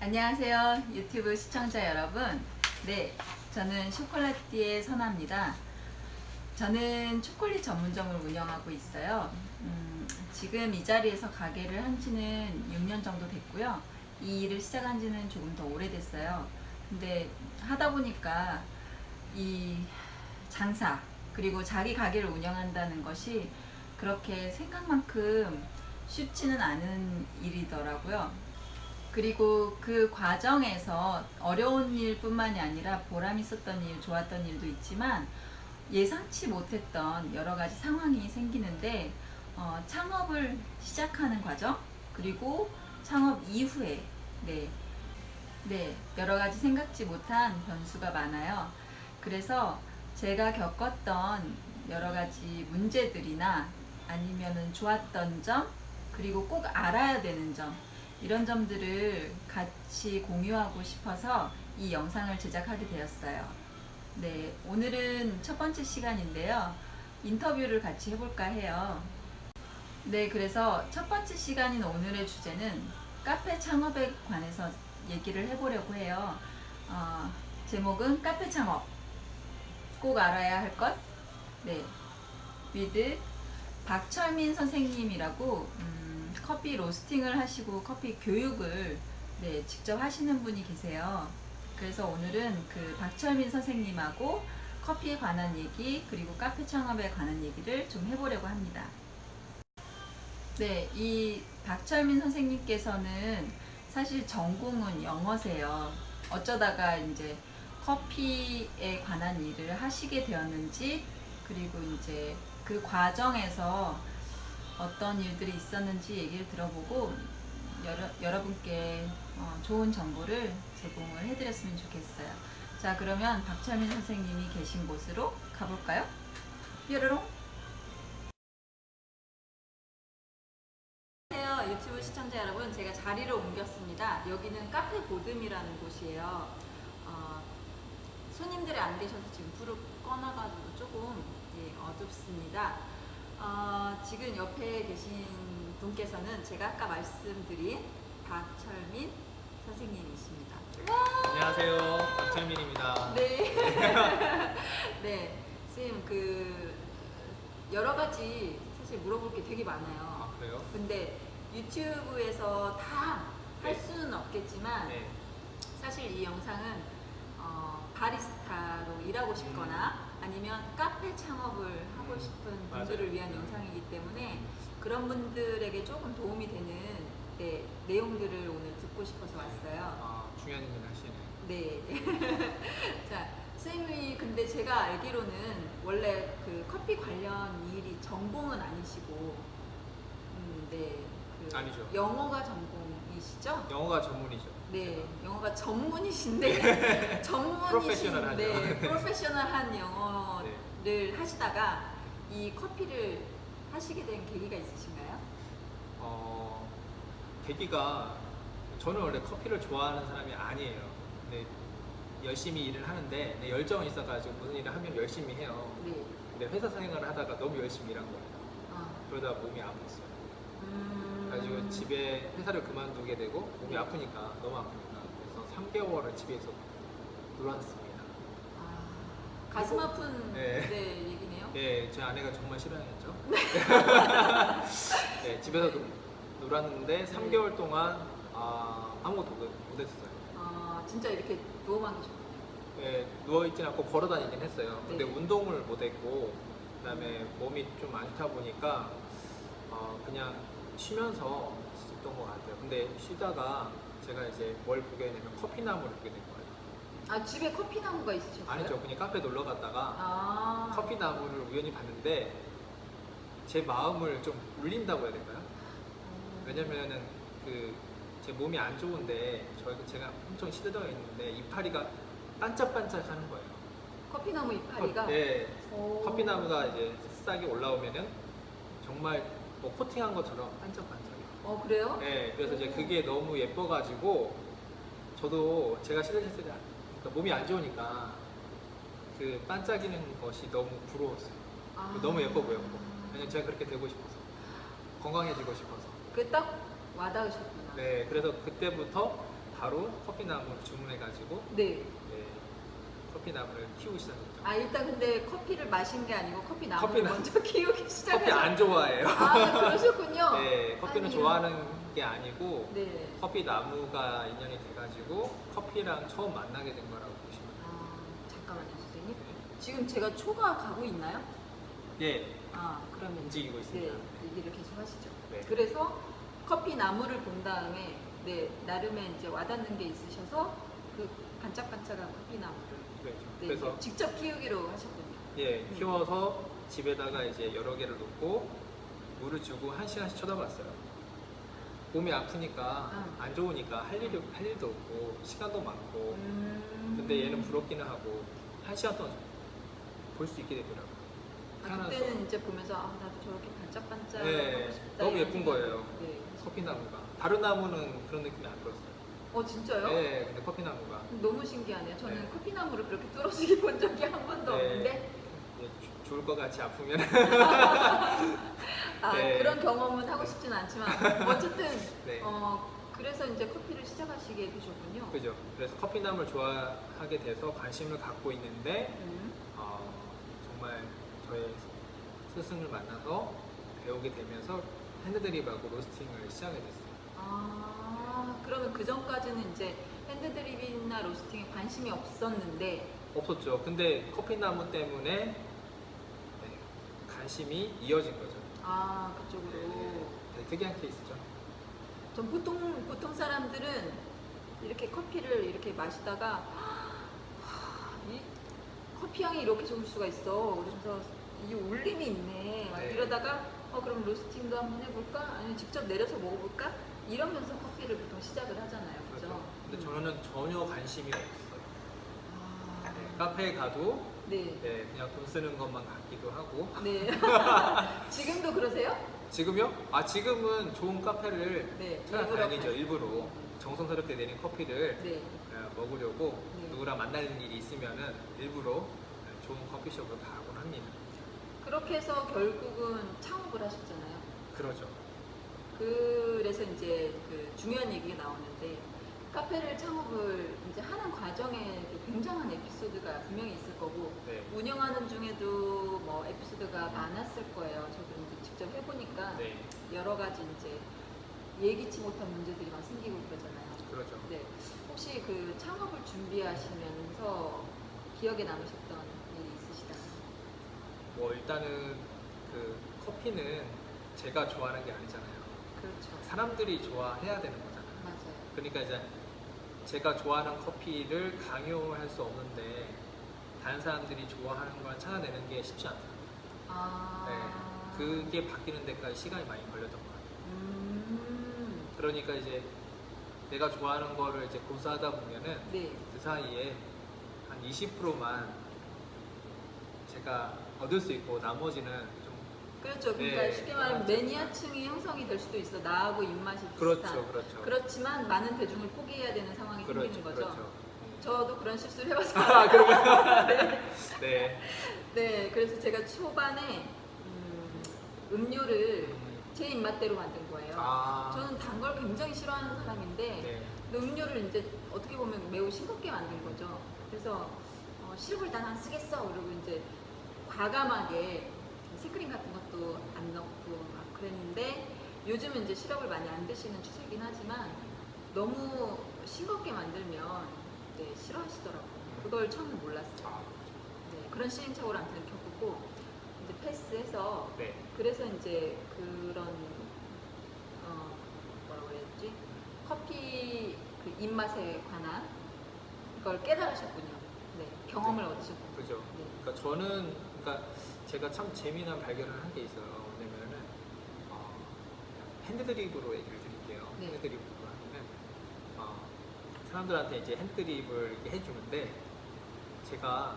안녕하세요 유튜브 시청자 여러분. 네, 저는 쇼콜라띠의 선아입니다. 저는 초콜릿 전문점을 운영하고 있어요. 지금 이 자리에서 가게를 한 지는 6년 정도 됐고요. 이 일을 시작한 지는 조금 더 오래됐어요. 근데 하다 보니까 이 장사 그리고 자기 가게를 운영한다는 것이 그렇게 생각만큼 쉽지는 않은 일이더라고요. 그리고 그 과정에서 어려운 일뿐만이 아니라 보람 있었던 일, 좋았던 일도 있지만 예상치 못했던 여러 가지 상황이 생기는데 창업을 시작하는 과정 그리고 창업 이후에 여러 가지 생각지 못한 변수가 많아요. 그래서 제가 겪었던 여러 가지 문제들이나 아니면은 좋았던 점 그리고 꼭 알아야 되는 점 이런 점들을 같이 공유하고 싶어서 이 영상을 제작하게 되었어요. 네, 오늘은 첫 번째 시간인데요. 인터뷰를 같이 해볼까 해요. 네, 그래서 첫 번째 시간인 오늘의 주제는 카페 창업에 관해서 얘기를 해보려고 해요. 제목은 카페 창업 꼭 알아야 할 것. 네, 위드 박철민 선생님이라고 커피 로스팅을 하시고 커피 교육을 직접 하시는 분이 계세요. 그래서 오늘은 그 박철민 선생님하고 커피에 관한 얘기 그리고 카페 창업에 관한 얘기를 좀 해보려고 합니다. 네, 이 박철민 선생님께서는 사실 전공은 영어세요. 어쩌다가 이제 커피에 관한 일을 하시게 되었는지 그리고 이제 그 과정에서 어떤 일들이 있었는지 얘기를 들어보고 여러분께 좋은 정보를 제공을 해드렸으면 좋겠어요. 자, 그러면 박철민 선생님이 계신 곳으로 가볼까요? 뾰로롱. 안녕하세요 유튜브 시청자 여러분, 제가 자리를 옮겼습니다. 여기는 카페 보듬이라는 곳이에요. 손님들이 안 계셔서 지금 불을 꺼놔가지고 조금 어둡습니다. 지금 옆에 계신 분께서는 제가 아까 말씀드린 박철민 선생님이십니다. 안녕하세요, 박철민입니다. 네. 네, 선생님 여러 가지 사실 물어볼 게 되게 많아요. 아, 그래요? 근데 유튜브에서 다 할 네. 수는 없겠지만 네. 사실 이 영상은 바리스타로 일하고 싶거나 아니면 카페 창업을 하고 싶은 분들을 맞아요. 위한 영상이기 때문에 그런 분들에게 조금 도움이 되는 내용들을 오늘 듣고 싶어서 왔어요. 아, 중요한 일을 하시네요. 네. 자, 선생님이 근데 제가 알기로는 원래 그 커피 관련 일이 전공은 아니시고, 아니죠. 영어가 전공이시죠? 영어가 전문이죠. 네, 영어가 전문이신데 프로페셔널하죠. 프로페셔널한 영어를 네. 하시다가 이 커피를 하시게 된 계기가 있으신가요? 계기가, 저는 원래 커피를 좋아하는 사람이 아니에요. 근데 열심히 일을 하는데 열정이 있어가지고 무슨 일을 하면 열심히 해요. 네. 근데 회사 생활을 하다가 너무 열심히 일한 거예요. 그러다 몸이 아팠어요. 그래가지고 집에 회사를 그만두게 되고 몸이 아프니까, 너무 아프니까, 그래서 3개월을 집에서 놀았습니다. 가슴 아픈 네. 얘기네요. 네, 제 아내가 정말 싫어했죠. 네, 집에서 놀았는데 3개월 동안 아무것도 못했어요. 진짜 이렇게 누워만 계셨나요? 네, 누워있진 않고 걸어다니긴 했어요. 근데 네. 운동을 못했고, 그 다음에 몸이 좀 안 좋다 보니까 그냥 쉬면서 있었던 것 같아요. 근데 쉬다가 제가 이제 뭘 보게 되냐면 커피나무를 보게 된 거예요. 집에 커피나무가 있으셨어요? 아니죠. 그냥 카페 놀러 갔다가 커피나무를 우연히 봤는데 제 마음을 좀 울린다고 해야 될까요? 왜냐면은 제 몸이 안 좋은데 제가 엄청 시들어 있는데 이파리가 반짝반짝 하는 거예요. 커피나무 이파리가? 네. 커피나무가 이제 싹이 올라오면은 정말 뭐 코팅한 것처럼 반짝반짝해요. 그래요? 네. 그래서 이제 그게 너무 예뻐가지고 저도 제가 시들시들 그러니까 몸이 안 좋으니까 그 반짝이는 것이 너무 부러웠어요. 너무 예뻐 보였고. 왜냐면 제가 그렇게 되고 싶어서, 건강해지고 싶어서. 딱 와닿으셨구나. 네, 그래서 그때부터 바로 커피 나무를 주문해가지고 네. 네, 커피 나무를 키우기 시작했죠. 아 일단 근데 커피를 마신 게 아니고 커피 나무를 커피 나- 먼저 키우기 커피 시작해서. 안 좋아해요. 아 그러셨군요. 네, 커피는 아니요. 좋아하는 게 아니고 네. 커피 나무가 인연이 돼가지고 커피랑 처음 만나게 된 거라고 보시면 돼요. 아 잠깐만요 선생님. 지금 제가 초가 가고 있나요? 예, 아 그러면 움직이고 있습니다. 네, 얘기를 계속 하시죠. 네. 그래서 커피 나무를 본 다음에 네 나름의 이제 와닿는 게 있으셔서 그 반짝반짝한 커피 나무를 그렇죠. 네, 그래서 이제 직접 키우기로 하셨군요. 예, 키워서 집에다가 이제 여러 개를 놓고 물을 주고 1시간씩 쳐다봤어요. 몸이 아프니까 안 좋으니까 할 일도 없고 시간도 많고 근데 얘는 부럽기는 하고 1시간 동안 볼 수 있게 되더라고요. 아, 태어나서. 그때는 이제 보면서 아, 나도 저렇게 반짝반짝 네, 하고 싶다. 너무 이런 예쁜 생각. 거예요. 네. 커피 나무가. 다른 나무는 그런 느낌이 안 들었어요. 진짜요? 네, 근데 커피 나무가 너무 신기하네요. 저는 네. 커피 나무를 그렇게 뚫어지게 본 적이 한 번도 네. 없는데 예, 죽을 것 같이 아프면 아, 네. 그런 경험은 하고 싶진 않지만 어쨌든 네. 그래서 이제 커피를 시작하시게 되셨군요. 그죠. 그래서 커피 나무를 좋아하게 돼서 관심을 갖고 있는데 정말 저의 스승을 만나서 배우게 되면서 핸드드립하고 로스팅을 시작하게 됐어요. 아, 그러면 그 전까지는 이제 핸드드립이나 로스팅에 관심이 없었는데 없었죠. 근데 커피 나무 때문에 네, 관심이 이어진 거죠. 아, 그쪽으로. 되게 특이한 케이스죠. 전 보통 사람들은 이렇게 커피를 이렇게 마시다가 이 커피 향이 이렇게 좋을 수가 있어. 그래서 이 울림이 있네. 막 네. 이러다가 그럼 로스팅도 한번 해볼까? 아니면 직접 내려서 먹어볼까? 이러면서 커피를 보통 시작을 하잖아요. 그죠? 그렇죠. 근데 저는 전혀 관심이 없어요. 아, 네, 카페에 가도 네. 네, 그냥 돈 쓰는 것만 같기도 하고. 네. 지금도 그러세요? 지금요? 지금은 좋은 카페를 네. 찾아다니죠. 가요. 일부러 정성스럽게 내린 커피를 네. 먹으려고 네. 누구랑 만날 일이 있으면은 일부러 좋은 커피숍을 가곤 합니다. 그렇게 해서 결국은 창업을 하셨잖아요. 그러죠. 그래서 이제 그 중요한 얘기가 나오는데 카페를 창업을 이제 하는 과정에 굉장한 에피소드가 분명히 있을 거고 네. 운영하는 중에도 뭐 에피소드가 많았을 거예요. 저도 이제 직접 해보니까 네. 여러 가지 이제 예기치 못한 문제들이 막 생기고 그러잖아요. 그러죠. 네. 혹시 그 창업을 준비하시면서 기억에 남으셨던 일이 있으시다면? 뭐 일단은 그 커피는 제가 좋아하는 게 아니잖아요. 그렇죠. 사람들이 좋아해야 되는 거잖아요. 맞아요. 그러니까 이제 제가 좋아하는 커피를 강요할 수 없는데 다른 사람들이 좋아하는 걸 찾아내는 게 쉽지 않아요. 네. 그게 바뀌는 데까지 시간이 많이 걸렸던 것 같아요. 그러니까 이제 내가 좋아하는 거를 이제 고수하다 보면은 네. 그 사이에 한 20%만 제가 얻을 수 있고 나머지는 좀 그렇죠. 그러니까 네, 쉽게 말하면 맞죠. 매니아층이 형성이 될 수도 있어. 나하고 입맛이 비슷한. 그렇죠, 그렇죠. 그렇지만 많은 대중을 포기해야 되는 상황이 그렇죠, 생기는 거죠. 그렇죠. 저도 그런 실수를 해봤어요. 그러면 네. 네. 네, 그래서 제가 초반에 음료를 제 입맛대로 만든 거예요. 저는 단 걸 굉장히 싫어하는 사람인데 네. 근데 음료를 이제 어떻게 보면 매우 싱겁게 만든 거죠. 그래서 시럽을 난 안 쓰겠어. 그리고 이제 과감하게 생크림 같은 것도 안 넣고 막 그랬는데 요즘은 이제 시럽을 많이 안 드시는 추세긴 하지만 너무 싱겁게 만들면 네, 싫어하시더라고요. 그걸 처음에 몰랐어요. 네, 그런 시행착오를 겪었고 이제 패스해서 네. 그래서 이제 그런 뭐라고 그랬지? 커피 그 입맛에 관한 걸 깨달으셨군요. 네, 경험을 얻으셨군요. 그죠. 네. 그러니까 저는 제가 참 재미난 발견을 한 게 있어요. 뭐냐면은 핸드드립으로 얘기를 드릴게요. 네. 핸드드립으로 하면은 사람들한테 이제 핸드드립을 이렇게 해주는데 제가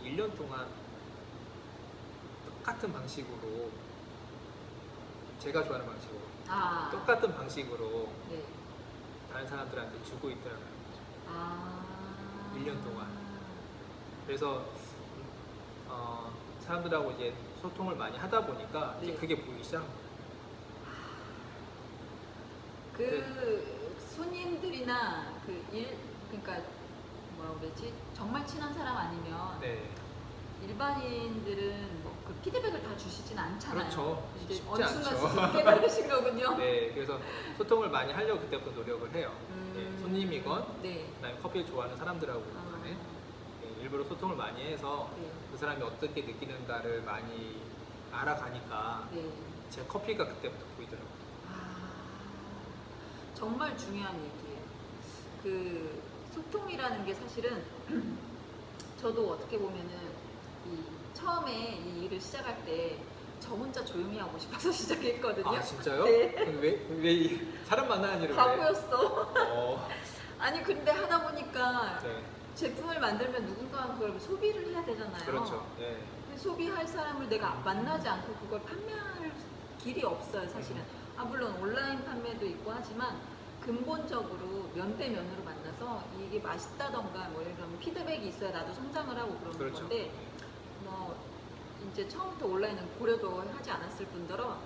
1년 동안 똑같은 방식으로 제가 좋아하는 방식으로 똑같은 방식으로 네. 다른 사람들한테 주고 있더라고요. 1년 동안. 그래서 사람들하고 이제 소통을 많이 하다 보니까 이제 네. 그게 보이기 시작한 거예요. 그 손님들이나 그러니까 뭐라고 그러지? 정말 친한 사람 아니면 네. 일반인들은 뭐 그 피드백을 다 주시진 않잖아요. 그렇죠. 이제 쉽지 어느 순간 않죠. 스스로 깨달으신 거군요. 네, 그래서 소통을 많이 하려고 그때부터 노력을 해요. 네, 손님이건, 네. 그다음에 커피를 좋아하는 사람들하고 간에 네, 일부러 소통을 많이 해서 네. 그 사람이 어떻게 느끼는가를 많이 알아가니까 네. 제 커피가 그때부터 보이더라고요. 아, 정말 중요한 얘기예요. 그 소통이라는 게 사실은 저도 어떻게 보면은 처음에 이 일을 시작할 때 저 혼자 조용히 하고 싶어서 시작했거든요. 아 진짜요? 네. 왜 사람 만나는 일을 왜? 바보였어. 어, 아니 근데 하다 보니까 네, 제품을 만들면 누군가 그걸 소비를 해야 되잖아요. 그렇죠. 네, 소비할 사람을 내가 만나지 않고 그걸 판매할 길이 없어요, 사실은. 아, 물론 온라인 판매도 있고 하지만 근본적으로 면대면으로 만나서 이게 맛있다던가 뭐 예를 들면 피드백이 있어야 나도 성장을 하고 그러는 그렇죠. 건데 뭐 이제 처음부터 온라인은 고려도 하지 않았을 뿐더러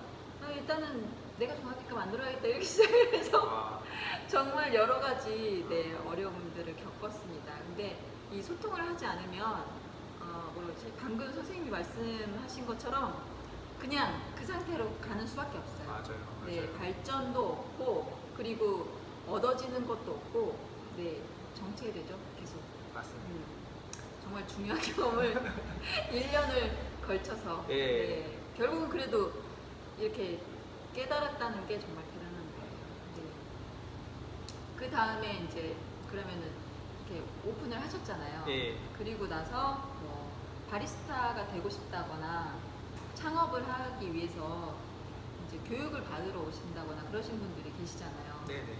일단은 내가 좋아하니까 만들어야겠다 이렇게 시작을 해서 아, 정말 여러 가지 네, 어려움들을 겪었습니다. 근데 이 소통을 하지 않으면 뭐지 방금 선생님이 말씀하신 것처럼 그냥 그 상태로 가는 수밖에 없어요. 맞아요. 네, 발전도 없고 그리고 얻어지는 것도 없고 네, 정체되죠. 계속. 맞습니다. 정말 중요한 경험을 1년을 걸쳐서 예. 네, 결국은 그래도 이렇게 깨달았다는 게 정말 대단한 거예요. 네. 그 다음에 이제 그러면은 이렇게 오픈을 하셨잖아요. 예. 그리고 나서 뭐 바리스타가 되고 싶다거나 창업을 하기 위해서 이제 교육을 받으러 오신다거나 그러신 분들이 계시잖아요. 네네.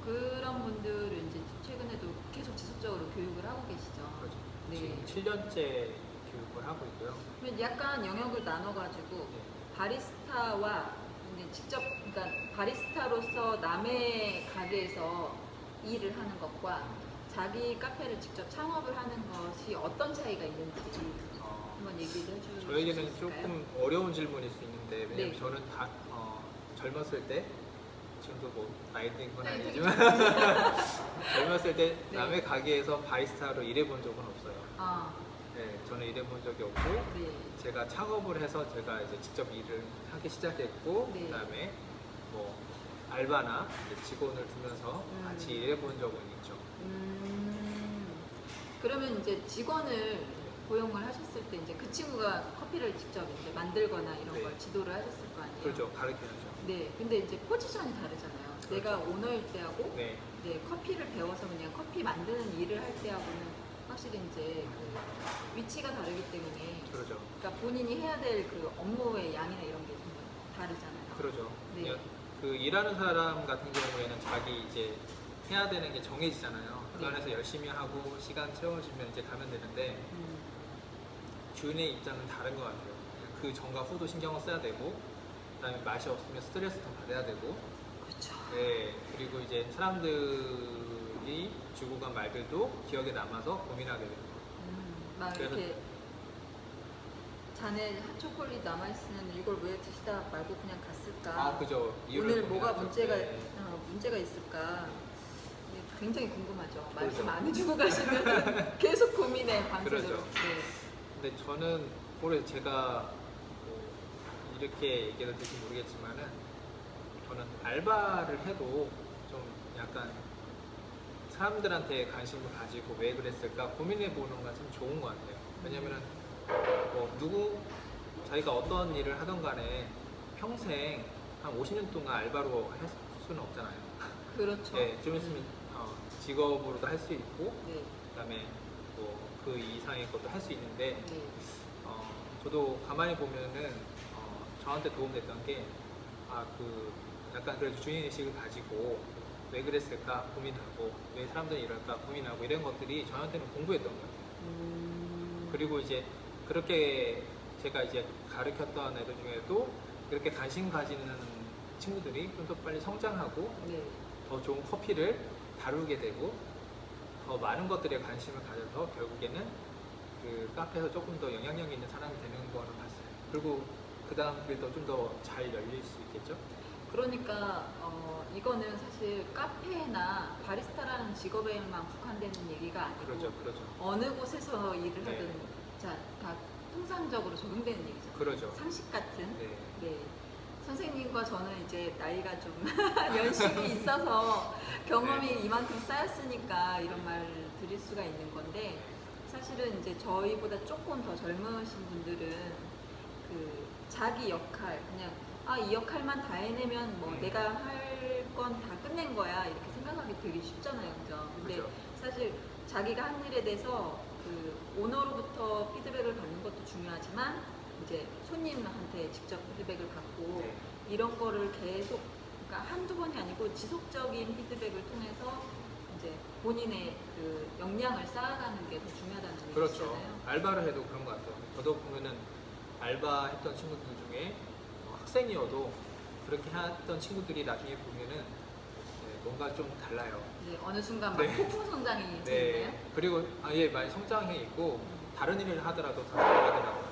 그런 분들은 이제 최근에도 계속 지속적으로 교육을 하고 계시죠. 그렇죠. 네. 지금 7년째 교육을 하고 있고요. 그러면 약간 영역을 나눠가지고 네. 바리스타와 이제 직접 그러니까 바리스타로서 남의 가게에서 일을 하는 것과 자기 카페를 직접 창업을 하는 것이 어떤 차이가 있는지 한번 얘기를 해주실 수 저에게는 있을까요? 조금 어려운 질문일 수 있는데 왜냐면 네. 저는 다 젊었을 때 지금도 뭐 나이 든 건 네, 아니지만 젊었을 때 네. 남의 가게에서 바리스타로 일해본 적은 없어요. 아, 네, 저는 일해본 적이 없고 네. 제가 창업을 해서 제가 이제 직접 일을 하기 시작했고 네. 그다음에 뭐 알바나 이제 직원을 두면서 같이 일해본 적은 있죠. 그러면 이제 직원을 고용을 하셨을 때 이제 그 친구가 커피를 직접 이제 만들거나 이런 네. 걸 지도를 하셨을 거 아니에요? 그렇죠. 가르쳐야죠. 네. 근데 이제 포지션이 다르잖아요. 그렇죠. 내가 오너일 때하고 네. 네, 커피를 배워서 그냥 커피 만드는 일을 할 때하고는 확실히 이제 그 위치가 다르기 때문에 그러죠. 그러니까 본인이 해야 될 그 업무의 양이나 이런 게 좀 다르잖아요. 그러죠. 네. 그냥 그 일하는 사람 같은 경우에는 자기 이제 해야 되는 게 정해지잖아요. 그 네. 안에서 열심히 하고 시간 채워주면 이제 가면 되는데 주인의 입장은 다른 것 같아요. 그 전과 후도 신경을 써야 되고 그다음에 맛이 없으면 스트레스 더 받아야 되고 그렇죠. 네, 그리고 이제 사람들이 주고 간 말들도 기억에 남아서 고민하게 됩니다. 막 그래서- 이렇게 자네 핫초콜릿 남아있으면 이걸 왜 드시다 말고 그냥 갔을까? 아, 그죠. 이유를 오늘 뭐가 고민하죠. 문제가 네. 문제가 있을까? 이게 굉장히 궁금하죠. 말씀 그렇죠. 안 해주고 가시면 계속 고민해 밤새도록. 그러죠. 네. 근데 저는 올해 제가 뭐 이렇게 얘기해도 될지 모르겠지만은 저는 알바를 해도 좀 약간 사람들한테 관심을 가지고 왜 그랬을까 고민해 보는 건 참 좋은 것 같아요. 왜냐면은 뭐 자기가 어떤 일을 하던 간에 평생 한 50년 동안 알바로 할 수는 없잖아요. 그렇죠. 네, 좀 있으면 직업으로도 할 수 있고 네. 그다음에 뭐 그 이상의 것도 할 수 있는데 네. 저도 가만히 보면은 저한테 도움됐던 게 약간 그래도 주인의식을 가지고 왜 그랬을까 고민하고 왜 사람들이 이럴까 고민하고 이런 것들이 저한테는 공부였던 것 같아요. 그리고 이제 그렇게 제가 이제 가르쳤던 애들 중에도 그렇게 관심 가지는 친구들이 좀 더 빨리 성장하고 네. 더 좋은 커피를 다루게 되고 더 많은 것들에 관심을 가져서 결국에는 그 카페에서 조금 더 영향력 있는 사람이 되는 거는 봤어요. 그리고 그 다음 길도 좀 더 잘 열릴 수 있겠죠? 그러니까 이거는 사실 카페나 바리스타라는 직업에만 국한되는 얘기가 아니고 그러죠, 그러죠. 어느 곳에서 일을 네. 하든 다 통상적으로 적용되는 얘기죠. 그러죠. 상식 같은. 네. 네. 선생님과 저는 이제 나이가 좀 연식이 있어서 경험이 네. 이만큼 쌓였으니까 이런 말을 드릴 수가 있는 건데, 사실은 이제 저희보다 조금 더 젊으신 분들은 그 자기 역할, 그냥 이 역할만 다 해내면 뭐 내가 할 건 다 끝낸 거야 이렇게 생각하기 되게 쉽잖아요, 그죠? 근데 그죠. 사실 자기가 한 일에 대해서 그 오너로부터 피드백을 받는 것도 중요하지만 이제 손님한테 직접 피드백을 받고 네. 이런 거를 계속, 그러니까 한두 번이 아니고 지속적인 피드백을 통해서 이제 본인의 그 역량을 쌓아가는 게 더 중요하다는 그렇죠. 얘기잖아요. 알바를 해도 그런 것 같아요. 저도 보면은 알바 했던 친구들 중에 학생이어도 그렇게 했던 친구들이 나중에 보면은 뭔가 좀 달라요. 이제 어느 순간 막 네. 폭풍 성장이 생기나요? 네. 그리고 아예 많이 성장해 있고 다른 일을 하더라도 다 잘하더라고요.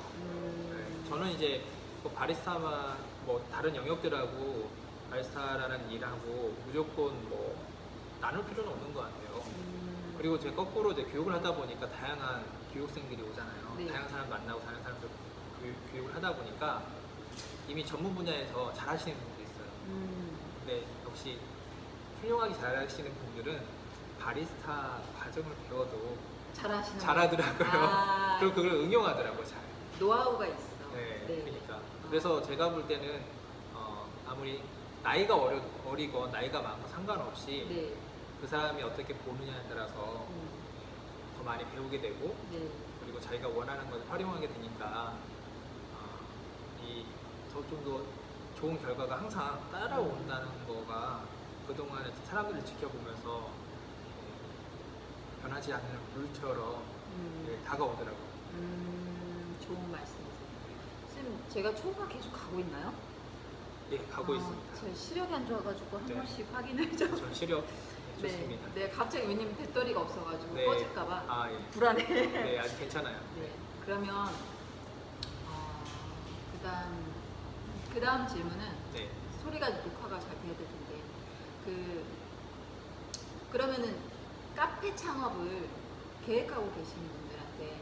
네. 저는 이제 뭐 바리스타만 뭐 다른 영역들하고 바리스타라는 일하고 무조건 뭐 나눌 필요는 없는 것 같아요. 그리고 제가 거꾸로 이제 교육을 하다 보니까 다양한 교육생들이 오잖아요. 네. 다양한 사람 만나고 다양한 사람들 교육을 하다 보니까 이미 전문 분야에서 잘하시는 분들이 있어요. 근데 역시 훌륭하게 잘하시는 분들은 바리스타 과정을 배워도 잘하시는 잘하더라고요. 그리고 그걸 응용하더라고요, 잘. 노하우가 있어. 네, 그러니까. 그래서 제가 볼 때는 아무리 나이가 어리건 나이가 많건 상관없이 네. 그 사람이 어떻게 보느냐에 따라서 더 많이 배우게 되고 네. 그리고 자기가 원하는 걸 활용하게 되니까 좀 더 좋은 결과가 항상 따라온다는 거가 그동안에 사람들을 지켜보면서 변하지 않는 물처럼 다가오더라고요. 좋은 말씀이세요. 선생님, 제가 초과 계속 가고 있나요? 예, 가고 있습니다. 제 시력이 안 좋아가지고 한 네. 번씩 확인을 좀. 전 시력 좋습니다. 네, 갑자기 왜냐면 배터리가 없어가지고 네. 꺼질까봐 예. 불안해. 네, 아직 괜찮아요. 네, 그러면 그다음 질문은 네. 소리가 녹화가 잘 돼야 될 텐데 그러면은 카페 창업을 계획하고 계시는 분들한테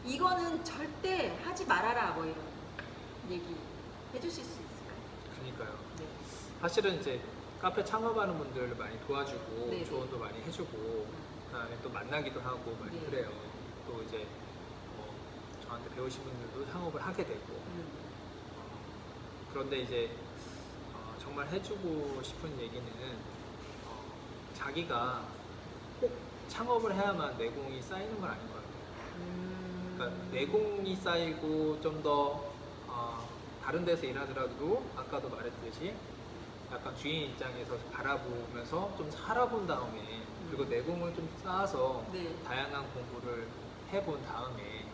이거는 절대 하지 말아라 뭐 이런 얘기 해주실 수 있을까요? 그러니까요. 네. 사실은 이제 카페 창업하는 분들을 많이 도와주고 네, 조언도 많이 해주고 그다음에 또 만나기도 하고 많이 네. 그래요. 또 이제 저한테 배우신 분들도 창업을 하게 되고 그런데 이제 정말 해주고 싶은 얘기는 자기가 꼭 창업을 해야만 내공이 쌓이는 건 아닌 것 같아요. 그러니까 내공이 쌓이고 좀 더 다른 데서 일하더라도 아까도 말했듯이 약간 주인 입장에서 바라보면서 좀 살아본 다음에 그리고 내공을 좀 쌓아서 네. 다양한 공부를 해본 다음에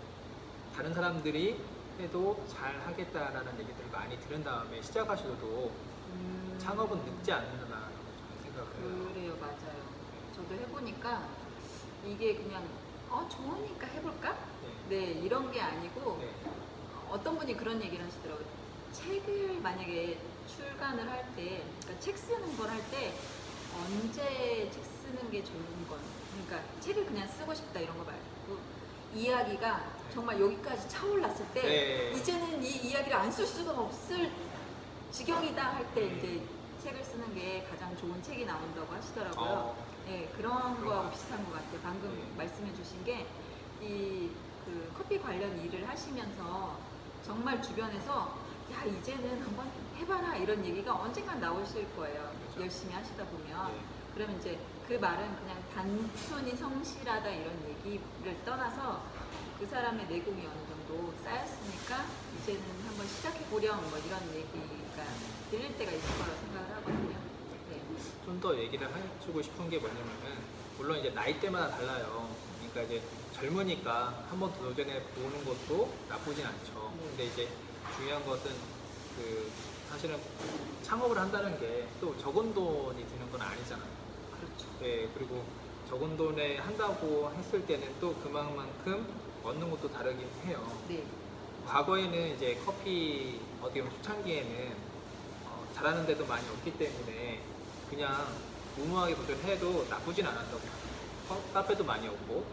다른 사람들이 해도 잘 하겠다라는 얘기들을 많이 들은 다음에 시작하셔도 창업은 늦지 않는다라고 저는 생각을 해요. 그래요, 맞아요. 저도 해보니까 이게 그냥 좋으니까 해볼까? 네, 이런 게 아니고 네. 어떤 분이 그런 얘기를 하시더라고요. 책을 만약에 출간을 할 때, 그러니까 책 쓰는 걸 할 때 언제 책 쓰는 게 좋은 건, 그러니까 책을 그냥 쓰고 싶다 이런 거 말고 이야기가 정말 여기까지 차올랐을 때 네. 이제는 이 이야기를 안 쓸 수가 없을 지경이다 할 때 이제 책을 쓰는 게 가장 좋은 책이 나온다고 하시더라고요. 네, 그런 거하고 비슷한 것 같아요. 방금 말씀해 주신 게 그 커피 관련 일을 하시면서 정말 주변에서 야 이제는 한번 해봐라 이런 얘기가 언젠간 나오실 거예요. 그렇죠. 열심히 하시다 보면. 네. 그러면 이제 그 말은 그냥 단순히 성실하다 이런 얘기를 떠나서 그 사람의 내공이 어느 정도 쌓였으니까 이제는 한번 시작해보렴 뭐 이런 얘기가 들릴 때가 있을 거라고 생각을 하거든요. 네. 좀 더 얘기를 해주고 싶은 게 뭐냐면은 물론 이제 나이대마다 달라요. 그러니까 이제 젊으니까 한번 도전해 보는 것도 나쁘진 않죠. 근데 이제 중요한 것은 사실은 창업을 한다는 게 또 적은 돈이 드는 건 아니잖아요. 그렇죠. 네, 그리고 적은 돈에 한다고 했을 때는 또 그만큼 얻는 것도 다르긴 해요. 네. 과거에는 이제 커피 어떻게 보면 초창기에는 잘하는 데도 많이 없기 때문에 그냥 무모하게 도전해도 나쁘진 않았다고. 카페도 많이 없고,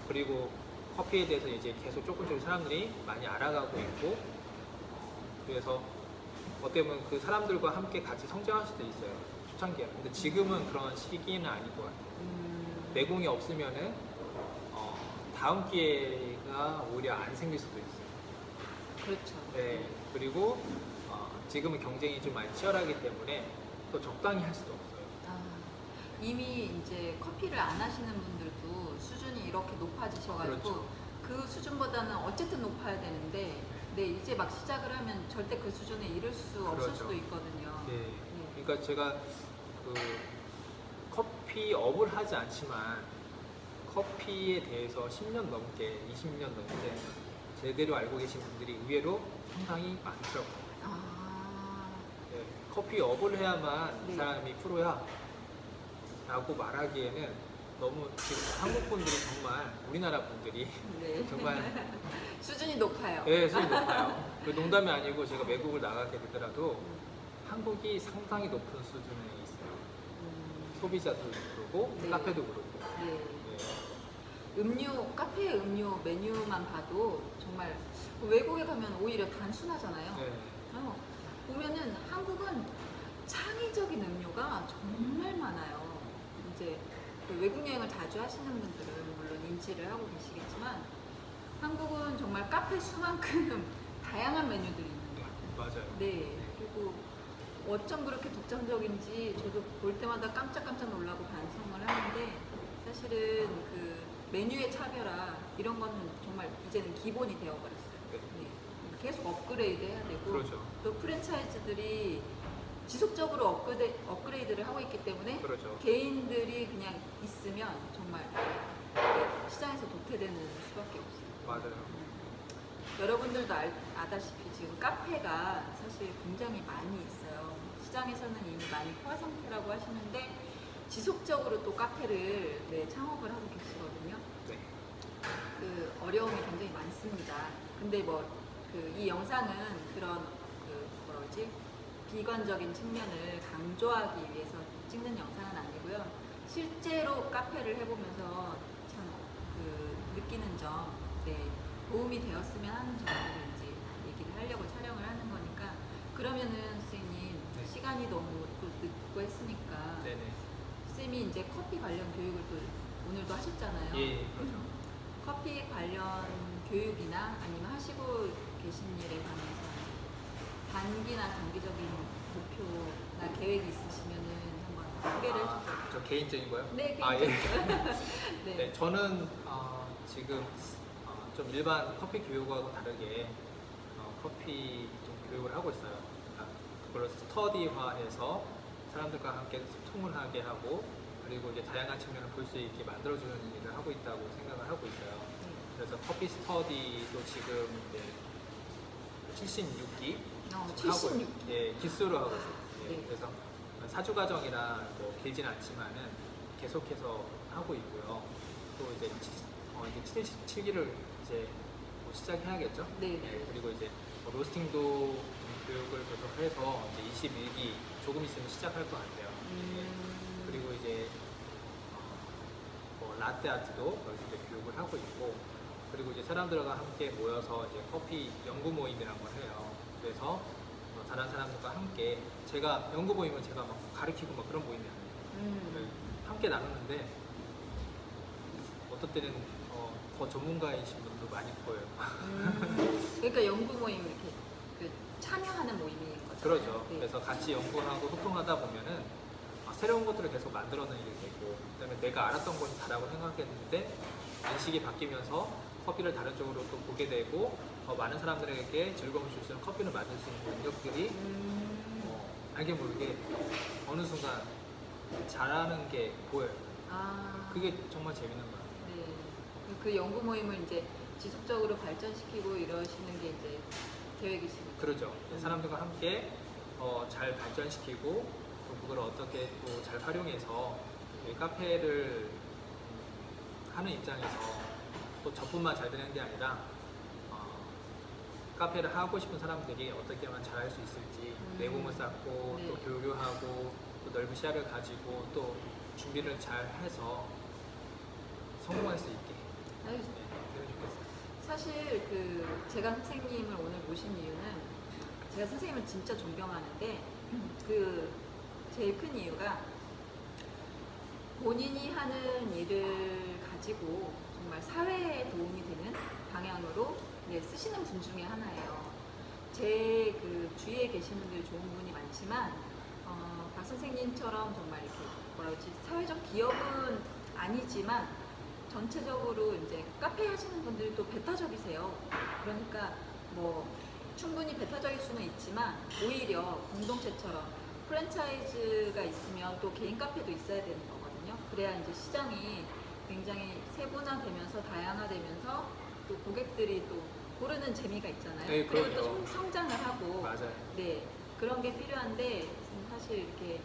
그리고 커피에 대해서 이제 계속 조금씩 사람들이 많이 알아가고 있고, 그래서 어떻게 보면 그 사람들과 함께 같이 성장할 수도 있어요. 초창기에. 근데 지금은 그런 시기는 아닐 것 같아요. 내공이 없으면은 다음 기회가 오히려 안 생길 수도 있어요. 그렇죠. 네. 그리고 지금은 경쟁이 좀 많이 치열하기 때문에 또 적당히 할 수도 없어요. 이미 이제 커피를 안 하시는 분들도 수준이 이렇게 높아지셔가지고 그렇죠. 그 수준보다는 어쨌든 높아야 되는데 네, 이제 막 시작을 하면 절대 그 수준에 이를 수 없을 그렇죠. 수도 있거든요. 네. 네. 그러니까 제가 그 커피업을 하지 않지만 커피에 대해서 10년 넘게, 20년 넘게 제대로 알고 계신 분들이 의외로 상당히 많더라고요. 네, 커피업을 해야만 이 네. 사람이 프로야 라고 말하기에는 너무 지금 한국 분들이 정말 우리나라 분들이 네. 정말 수준이 높아요. 네, 수준이 높아요. 그 농담이 아니고 제가 외국을 나가게 되더라도 한국이 상당히 높은 수준에 있어요. 소비자도 그러고 네. 카페도 그렇고. 네. 네. 음료, 카페 음료 메뉴만 봐도 정말 외국에 가면 오히려 단순하잖아요. 네. 보면은 한국은 창의적인 음료가 정말 많아요. 이제 그 외국 여행을 자주 하시는 분들은 물론 인지를 하고 계시겠지만 한국은 정말 카페 수만큼 다양한 메뉴들이 있는 것 같아요. 맞아요. 네. 그리고 어쩜 그렇게 독창적인지 저도 볼 때마다 깜짝깜짝 놀라고 반성을 하는데 사실은 그 메뉴의 차별화 이런 거는 정말 이제는 기본이 되어버렸어요. 네. 네. 계속 업그레이드 해야 되고 그렇죠. 또 프랜차이즈들이 지속적으로 업그레이드를 하고 있기 때문에 그렇죠. 개인들이 그냥 있으면 정말 시장에서 도태되는 수밖에 없어요. 맞아요. 여러분들도 아다시피 지금 카페가 사실 굉장히 많이 있어요. 시장에서는 이미 많이 포화 상태라고 하시는데 지속적으로 또 카페를 창업을 하고 계시거든요. 네. 그 어려움이 굉장히 많습니다. 근데 뭐 이 영상은 그런 뭐라지 비관적인 측면을 강조하기 위해서 찍는 영상은 아니고요. 실제로 카페를 해보면서 참 느끼는 점, 도움이 되었으면 하는 점들을 이제 얘기를 하려고 촬영을 하는 거니까 그러면은 선생님 네. 시간이 너무 또 늦고 했으니까 네네. 쌤이 이제 커피 관련 교육을 또 오늘도 하셨잖아요. 예, 그렇죠. 커피 관련 교육이나 아니면 하시고 계신 일에 관해서 단기나 장기적인 목표나 계획이 있으시면은 한번 소개를 해주세요. 저 개인적인 거요? 네, 예. 네. 네, 저는 지금 좀 일반 커피 교육하고 다르게 커피 좀 교육을 하고 있어요. 그러니까 그걸 스터디화해서 사람들과 함께 소통을 하게 하고 그리고 이제 다양한 측면을 볼 수 있게 만들어주는 일을 하고 있다고 생각을 하고 있어요. 그래서 커피 스터디도 지금 이제 76기 76. 예, 기수로 하고 있어요. 예, 네. 그래서 4주 과정이라 뭐 길진 않지만은 계속해서 하고 있고요. 또 이제 77기를 이제 뭐 시작해야겠죠. 네. 예, 그리고 이제 뭐 로스팅도 좀 교육을 계속해서 이제 21기 조금 있으면 시작할 것 같아요. 그리고 이제 뭐 라떼 아트도 여기서 이제 교육을 하고 있고 그리고 이제 사람들과 함께 모여서 이제 커피 연구 모임이라는 걸 해요. 그래서 다른 사람들과 함께 제가 연구 모임은 제가 막 가르치고 막 그런 모임이 아니에요. 함께 나누는데 어떤 때는 더 전문가이신 분도 많이 보여요. 그러니까 연구 모임 이렇게 참여하는 모임인 거죠. 그러죠. 네. 그래서 같이 연구하고 소통하다 보면은 새로운 것들을 계속 만들어내게 되고 그다음에 내가 알았던 건 다라고 생각했는데 인식이 바뀌면서 커피를 다른 쪽으로 또 보게 되고 더 많은 사람들에게 즐거움을 줄 수 있는 커피를 만들 수 있는 능력들이 알게 모르게 어느 순간 잘하는 게 보여요. 그게 정말 재밌는 거예요. 네. 그 연구 모임을 이제 지속적으로 발전시키고 이러시는 게 이제 계획이시니까. 그렇죠. 사람들과 함께 잘 발전시키고 또 그걸 어떻게 또 잘 활용해서 이 카페를 하는 입장에서 또 저뿐만 잘 되는 게 아니라 카페를 하고 싶은 사람들이 어떻게 하면 잘할 수 있을지 내공을 쌓고 네. 또 교류하고 또 넓은 시야를 가지고 또 준비를 잘 해서 성공할 수 있게 아니, 되면 좋겠어요. 사실 그 제가 선생님을 오늘 모신 이유는 제가 선생님을 진짜 존경하는데 그 제일 큰 이유가 본인이 하는 일을 가지고 정말 사회에 도움이 되는 방향으로 쓰시는 분 중에 하나예요. 제 그 주위에 계신 분들이 좋은 분이 많지만 박 선생님처럼 정말 이렇게 뭐라 그러지 사회적 기업은 아니지만 전체적으로 이제 카페 하시는 분들이 또 배타적이세요. 그러니까 뭐 충분히 배타적일 수는 있지만 오히려 공동체처럼 프랜차이즈가 있으면 또 개인 카페도 있어야 되는 거거든요. 그래야 이제 시장이 굉장히 세분화되면서 다양화되면서 또 고객들이 또 고르는 재미가 있잖아요. 네, 그리고 또 그럼요. 성장을 하고 맞아요. 네 그런 게 필요한데 사실 이렇게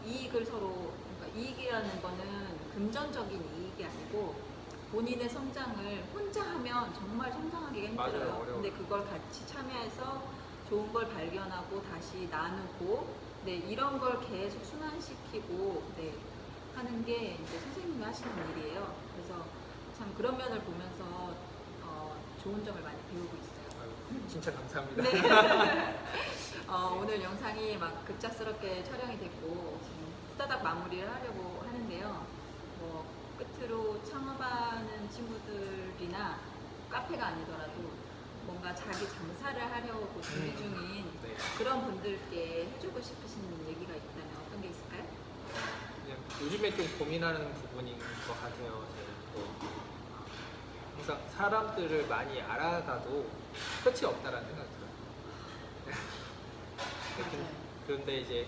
이익을 서로 그러니까 이익이라는 거는 금전적인 이익이 아니고 본인의 성장을 혼자 하면 정말 성장하기가 맞아요, 힘들어요. 어려워요. 근데 그걸 같이 참여해서 좋은 걸 발견하고 다시 나누고 네 이런 걸 계속 순환시키고 네 하는 게 이제 선생님이 하시는 일이에요. 그래서 참 그런 면을 보면서 좋은 점을 많이 배우고 있어요. 아유, 진짜 감사합니다. 네. 오늘 영상이 막 급작스럽게 촬영이 됐고 지금 후다닥 마무리를 하려고 하는데요. 뭐 끝으로 창업하는 친구들이나 카페가 아니더라도 뭔가 자기 장사를 하려고 준비 중인 네. 그런 분들께 해주고 싶으신 얘기가 있다면 어떤 게 있을까요? 그냥 요즘에 좀 고민하는 부분인 것 같아요. 저도 항상 사람들을 많이 알아가도 끝이 없다라는 생각이 들어요. 맞아요. 그런데 이제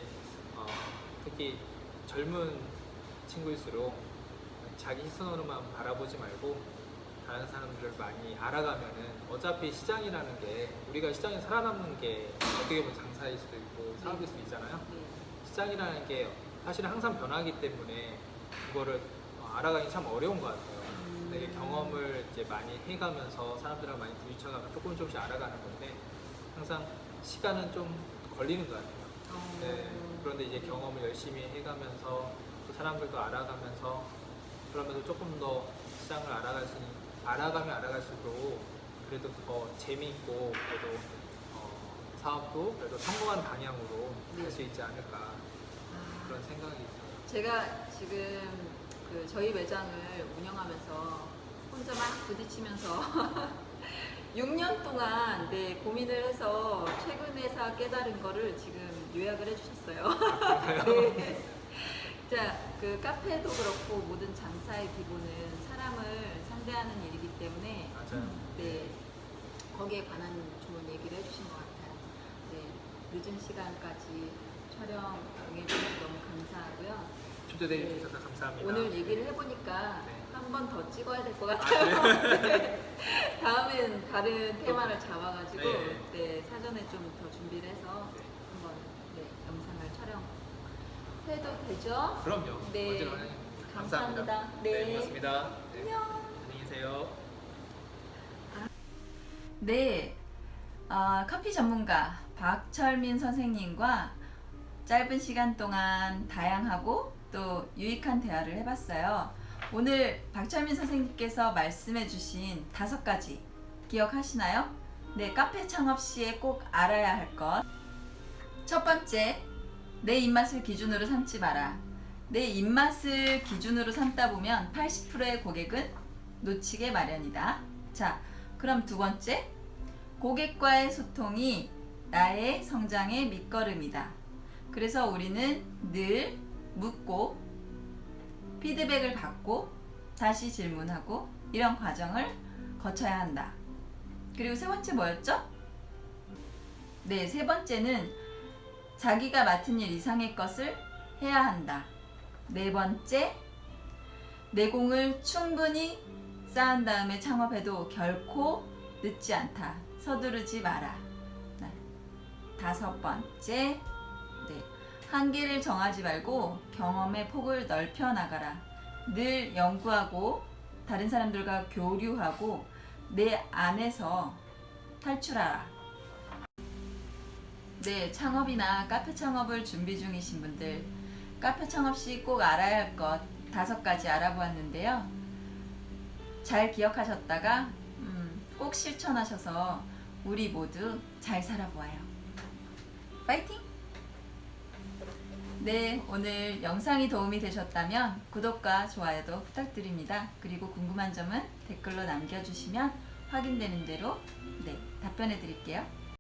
특히 젊은 친구일수록 자기 시선으로만 바라보지 말고 다른 사람들을 많이 알아가면은 어차피 시장이라는 게 우리가 시장에 살아남는 게 어떻게 보면 장사일 수도 있고 사업일 수도 있잖아요. 네. 시장이라는 게 사실은 항상 변하기 때문에 그거를 알아가기 참 어려운 것 같아요. 근데 경험을 이제 많이 해가면서 사람들이랑 많이 부딪혀가면 조금씩 알아가는 건데 항상 시간은 좀 걸리는 것 같아요. 네, 그런데 이제 경험을 열심히 해가면서 또 사람들도 알아가면서 그러면서 조금 더 시장을 알아가면 알아갈수록 그래도 더 재미있고 그래도 사업도 그래도 성공하는 방향으로 갈 수 있지 않을까 그런 생각이 있어요. 제가 지금 그 저희 매장을 운영하면서 혼자 막 부딪히면서 6년 동안 네, 고민을 해서 최근에서 깨달은 거를 지금 요약을 해주셨어요. 네. 자, 그 카페도 그렇고 모든 장사의 기본은 사람을 상대하는 일이기 때문에 맞아요. 네, 거기에 관한 좋은 얘기를 해주신 것 같아요. 네, 늦은 시간까지 촬영 응해주셔서 너무 감사하고요. 초대해 네, 주셔서 감사합니다. 오늘 얘기를 해보니까 네. 한 번 더 찍어야 될 것 같아요. 네. 다음엔 다른 테마를 잡아가지고 네. 네, 사전에 좀 더 준비를 해서 네. 한번 네, 영상을 촬영해도 되죠? 그럼요. 네. 언제나 환영입니다. 감사합니다. 감사합니다. 네, 네. 고맙습니다. 네. 안녕. 안녕히 계세요. 네, 커피 전문가 박철민 선생님과 짧은 시간 동안 다양하고 또 유익한 대화를 해봤어요. 오늘 박철민 선생님께서 말씀해 주신 5가지 기억하시나요? 네, 카페 창업 시에 꼭 알아야 할 것. 첫 번째, 내 입맛을 기준으로 삼지 마라. 내 입맛을 기준으로 삼다 보면 80%의 고객은 놓치게 마련이다. 자, 그럼 두 번째, 고객과의 소통이 나의 성장의 밑거름이다. 그래서 우리는 늘 묻고 피드백을 받고 다시 질문하고 이런 과정을 거쳐야 한다. 그리고 세 번째 뭐였죠? 네, 세 번째는 자기가 맡은 일 이상의 것을 해야 한다. 네 번째, 내공을 충분히 쌓은 다음에 창업해도 결코 늦지 않다. 서두르지 마라. 네. 다섯 번째, 네. 한계를 정하지 말고 경험의 폭을 넓혀 나가라. 늘 연구하고 다른 사람들과 교류하고 내 안에서 탈출하라. 네, 창업이나 카페 창업을 준비 중이신 분들, 카페 창업 시 꼭 알아야 할 것 5가지 알아보았는데요. 잘 기억하셨다가 꼭 실천하셔서 우리 모두 잘 살아보아요. 파이팅! 네, 오늘 영상이 도움이 되셨다면 구독과 좋아요도 부탁드립니다. 그리고 궁금한 점은 댓글로 남겨주시면 확인되는 대로 답변해 드릴게요.